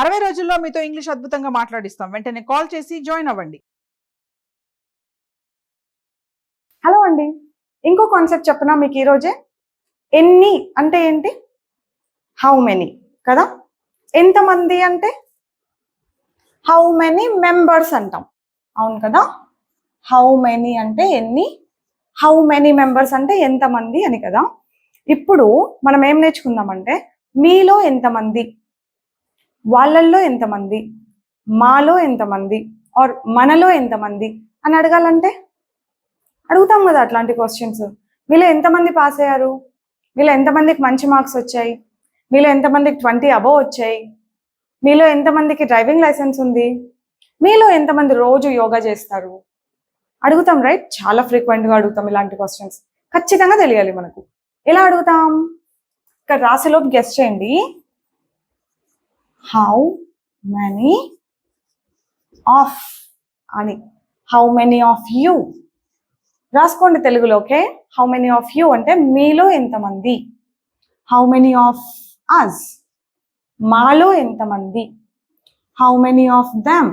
60 రోజుల్లో మీతో ఇంగ్లీష్ అద్భుతంగా మాట్లాడిస్తాం. వెంటనే కాల్ చేసి జాయిన్ అవ్వండి. హలో అండి, ఇంకో కాన్సెప్ట్ చెప్పనా మీకు ఈరోజే. ఎన్ని అంటే ఏంటి? హౌ మెనీ కదా. ఎంతమంది అంటే హౌ మెనీ మెంబర్స్ అంటాం, అవును కదా. హౌ మెనీ అంటే ఎన్ని, హౌ మెనీ మెంబర్స్ అంటే ఎంతమంది అని కదా. ఇప్పుడు మనం ఏం నేర్చుకుందామంటే మీలో ఎంతమంది, వాళ్ళల్లో ఎంతమంది, మాలో ఎంతమంది, ఆర్ మనలో ఎంతమంది అని అడగాలంటే అడుగుతాం కదా అట్లాంటి క్వశ్చన్స్. మీలో ఎంతమంది పాస్ అయ్యారు, మీలో ఎంతమందికి మంచి మార్క్స్ వచ్చాయి, మీలో ఎంతమందికి 20 అబోవ్ వచ్చాయి, మీలో ఎంతమందికి డ్రైవింగ్ లైసెన్స్ ఉంది, మీలో ఎంతమంది రోజు యోగా చేస్తారు అడుగుతాం, రైట్. చాలా ఫ్రీక్వెంట్గా అడుగుతాం ఇలాంటి క్వశ్చన్స్. ఖచ్చితంగా తెలియాలి మనకు. ఎలా అడుగుతాం? ఇక్కడ రాసేలోపు గెస్ చేయండి. హౌ మెనీ ఆఫ్ అని, హౌ మెనీ ఆఫ్ యూ రాసుకోండి తెలుగులో. Okay, how many of you అంటే మీలో ఎంతమంది, హౌ మెనీ ఆఫ్ అస్ మాలో ఎంతమంది, హౌ మెనీ ఆఫ్ దెమ్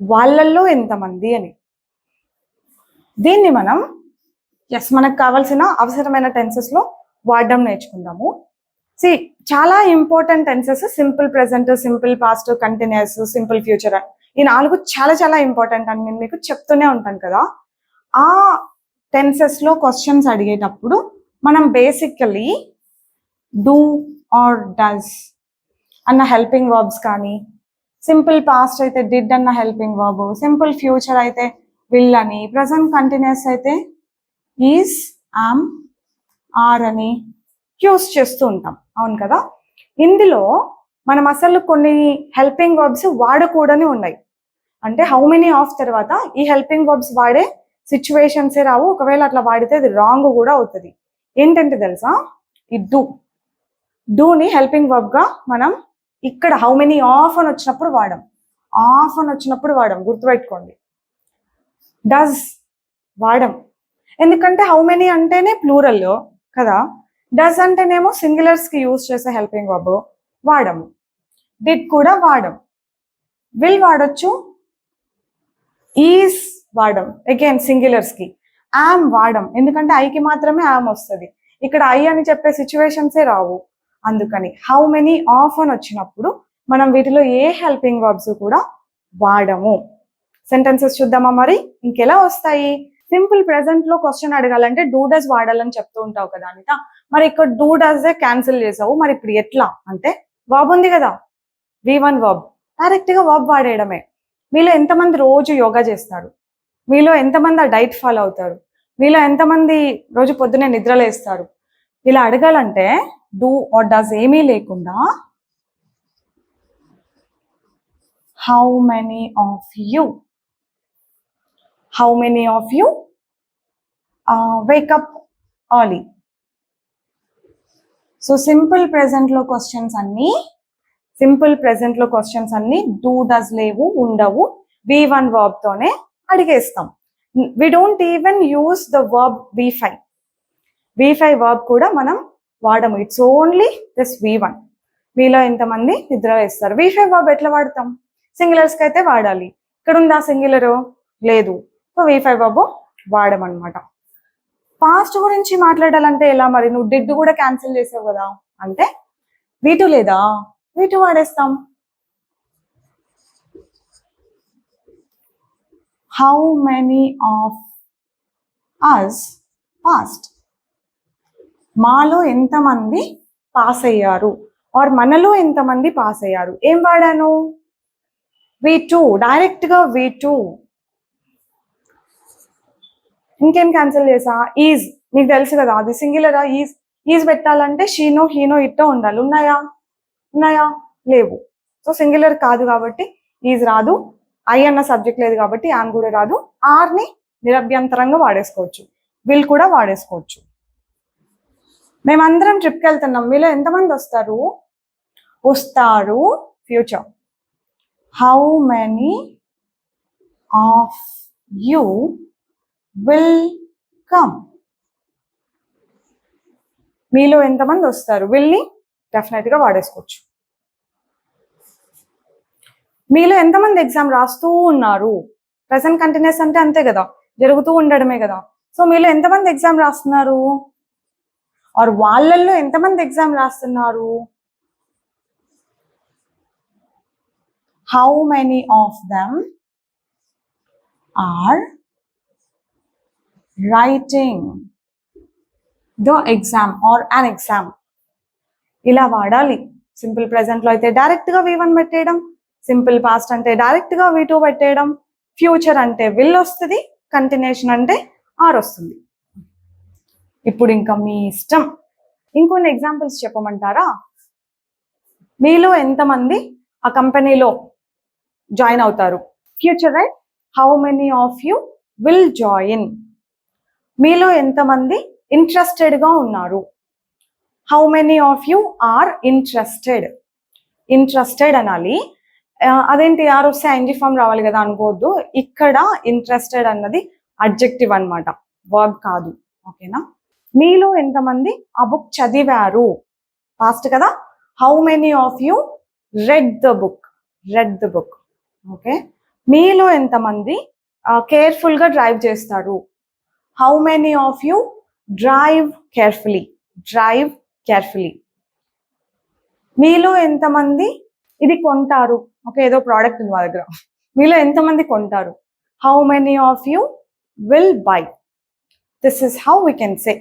వాళ్ళల్లో ఎంతమంది అని. దీన్ని మనం మనకు కావాల్సిన అవసరమైన టెన్సెస్లో వాడడం నేర్చుకుందాము. చాలా important tenses simple present, simple past, continuous, simple future. ఈ 4 చాలా చాలా ఇంపార్టెంట్ అని నేను మీకు చెప్తూనే ఉంటాను కదా. ఆ టెన్సెస్లో క్వశ్చన్స్ అడిగేటప్పుడు మనం బేసికలీ డూ ఆర్ డస్ అన్న హెల్పింగ్ వర్బ్స్ కానీ, సింపుల్ పాస్ట్ అయితే డిడ్ అన్న హెల్పింగ్ వర్బ్, సింపుల్ ఫ్యూచర్ అయితే విల్ అని, ప్రజెంట్ కంటిన్యూస్ అయితే ఈజ్, ఆమ్, ఆర్ అని యూస్ చేస్తూ ఉంటాం, అవును కదా. ఇందులో మనం అసలు కొన్ని హెల్పింగ్ వర్బ్స్ వాడకూడని ఉన్నాయి. అంటే హౌ మెనీ ఆఫ్ తర్వాత ఈ హెల్పింగ్ వర్బ్స్ వాడే సిచ్యువేషన్సే రావు. ఒకవేళ అట్లా వాడితే అది రాంగ్ కూడా అవుతుంది. ఏంటంటే తెలుసా, ఈ డూని హెల్పింగ్ వర్బ్గా మనం ఇక్కడ హౌ మెనీ ఆఫ్ అని వచ్చినప్పుడు వాడం, ఆఫ్ అని వచ్చినప్పుడు వాడం, గుర్తుపెట్టుకోండి. డస్ వాడం, ఎందుకంటే హౌ మెనీ అంటేనే ప్లూరల్లో కదా. డస్ అంటేనేమో సింగులర్స్కి యూజ్ చేసే హెల్పింగ్ వర్బ్, వాడము. డిడ్ కూడా వాడం. విల్ వాడచ్చు, ఈజ్ వాడం అగైన్ సింగులర్స్కి. యామ్ వాడం, ఎందుకంటే ఐకి మాత్రమే యామ్ వస్తుంది. ఇక్కడ ఐ అని చెప్పే సిచ్యువేషన్సే రావు. అందుకని హౌ మెనీ ఆఫ్ అని వచ్చినప్పుడు మనం వీటిలో ఏ హెల్పింగ్ వర్బ్స్ కూడా వాడము. సెంటెన్సెస్ చూద్దామా మరి ఇంకెలా వస్తాయి. సింపుల్ ప్రెజెంట్ లో క్వశ్చన్ అడగాలంటే డూ డస్ వాడాలని చెప్తూ ఉంటావు కదా అనిత. మరి ఇక్కడ డూ డస్ క్యాన్సిల్ చేసావు, మరి ఇప్పుడు ఎట్లా అంటే వర్బ్ ఉంది కదా, V1 వర్బ్, డైరెక్ట్ గా వర్బ్ వాడేయడమే. మీలో ఎంతమంది రోజు యోగా చేస్తారు, మీలో ఎంతమంది ఆ డైట్ ఫాలో అవుతారు, మీలో ఎంతమంది రోజు పొద్దునే నిద్రలేస్తారు, ఇలా అడగాలంటే డూ ఆర్ డస్ ఏమీ లేకుండా how many of you, how many of you wake up early. So simple ప్రెజెంట్లో క్వశ్చన్స్ అన్ని డూ డస్ లేవు, ఉండవు. V1 వర్బ్ తోనే అడిగేస్తాం. We don't even use the verb V5 verb కూడా మనం వాడము. It's only this V1. మీలో ఎంతమంది నిద్ర వేస్తారు. V5 వర్బ్ ఎట్లా వాడతాం, సింగులర్స్కి అయితే వాడాలి. ఇక్కడ ఉందా సింగులరు, లేదు. So V5 verb వాడమన్నమాట. పాస్ట్ గురించి మాట్లాడాలంటే ఎలా మరి, నువ్వు డిడ్ కూడా క్యాన్సిల్ చేసావు కదా అంటే V2 లేదా, V2 వాడేస్తాం. How many of us passed, మాలో ఎంతమంది పాస్ అయ్యారు, ఆర్ మనలో ఎంతమంది పాస్ అయ్యారు. ఏం వాడాను, V2, డైరెక్ట్ గా V2. ఇంకేం క్యాన్సిల్ చేసా, ఈజ్, మీకు తెలుసు కదా అది సింగులరా. ఈజ్ పెట్టాలంటే షీనో, హీనో, ఇట్టో ఉండాలి. ఉన్నాయా లేవు. సో సింగులర్ కాదు కాబట్టి ఈజ్ రాదు. ఐ అన్న సబ్జెక్ట్ లేదు కాబట్టి యాన్ కూడా రాదు. ఆర్ని నిరభ్యంతరంగా వాడేసుకోవచ్చు, విల్ కూడా వాడేసుకోవచ్చు. మేమందరం ట్రిప్కి వెళ్తున్నాం, మీలో ఎంతమంది వస్తారు future. How many of you will come, మీలో ఎంతమంది వస్తారు. విల్ని డెఫినెట్గా వాడేసుకోవచ్చు. మీలో ఎంతమంది ఎగ్జామ్ రాస్తూ ఉన్నారు? ప్రెసెంట్ కంటిన్యూస్ అంటే అంతే కదా, జరుగుతూ ఉండడమే కదా. సో మీలో ఎంతమంది ఎగ్జామ్ రాస్తున్నారు? ఆర్ వాళ్ళల్లో ఎంతమంది ఎగ్జామ్ రాస్తున్నారు? How many of them are writing the exam or an exam? ఇలా వాడాలి. సింపుల్ ప్రెసెంట్ లో అయితే డైరెక్ట్ గా V1 పెట్టేయడం, సింపుల్ పాస్ట్ అంటే డైరెక్ట్ గా V2 పెట్టేయడం, ఫ్యూచర్ అంటే విల్ వస్తుంది, కంటిన్యూషన్ అంటే ఆర్ వస్తుంది. ఇప్పుడు ఇంకా మీ ఇష్టం. ఇంకొన్ని ఎగ్జాంపుల్స్ చెప్పమంటారా? మీలో ఎంతమంది ఆ కంపెనీలో జాయిన్ అవుతారు? Future right, how many of you will join? మీలో ఎంతమంది ఇంట్రెస్టెడ్ గా ఉన్నారు? How many of you are interested? Interested అనాలి. అదేంటి ఆర్ వస్తే ఐఎన్జీ ఫామ్ రావాలి కదా అనుకోవద్దు. ఇక్కడ ఇంట్రెస్టెడ్ అన్నది అడ్జెక్టివ్ అన్నమాట, వర్బ్ కాదు. ఓకేనా? మీలో ఎంతమంది ఆ బుక్ చదివారు? పాస్ట్ కదా. How many of you read the book? Read the book. Okay. మీలో ఎంతమంది కేర్ఫుల్ గా డ్రైవ్ చేస్తారు? How many of you drive carefully? Drive carefully. మీలో ఎంతమంది ఇది కొంటారు? ఓకే, ఏదో ప్రోడక్ట్ ఉంది మా దగ్గర. మీలో ఎంతమంది కొంటారు? How many of you will buy? This is how we can say.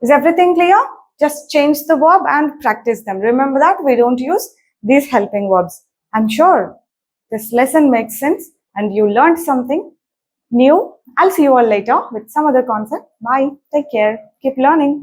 Is everything clear? Just change the verb and practice them. Remember that we don't use these helping verbs. I'm sure this lesson makes sense and you learned something new. I'll see you all later with some other concept. Bye. Take care. Keep learning.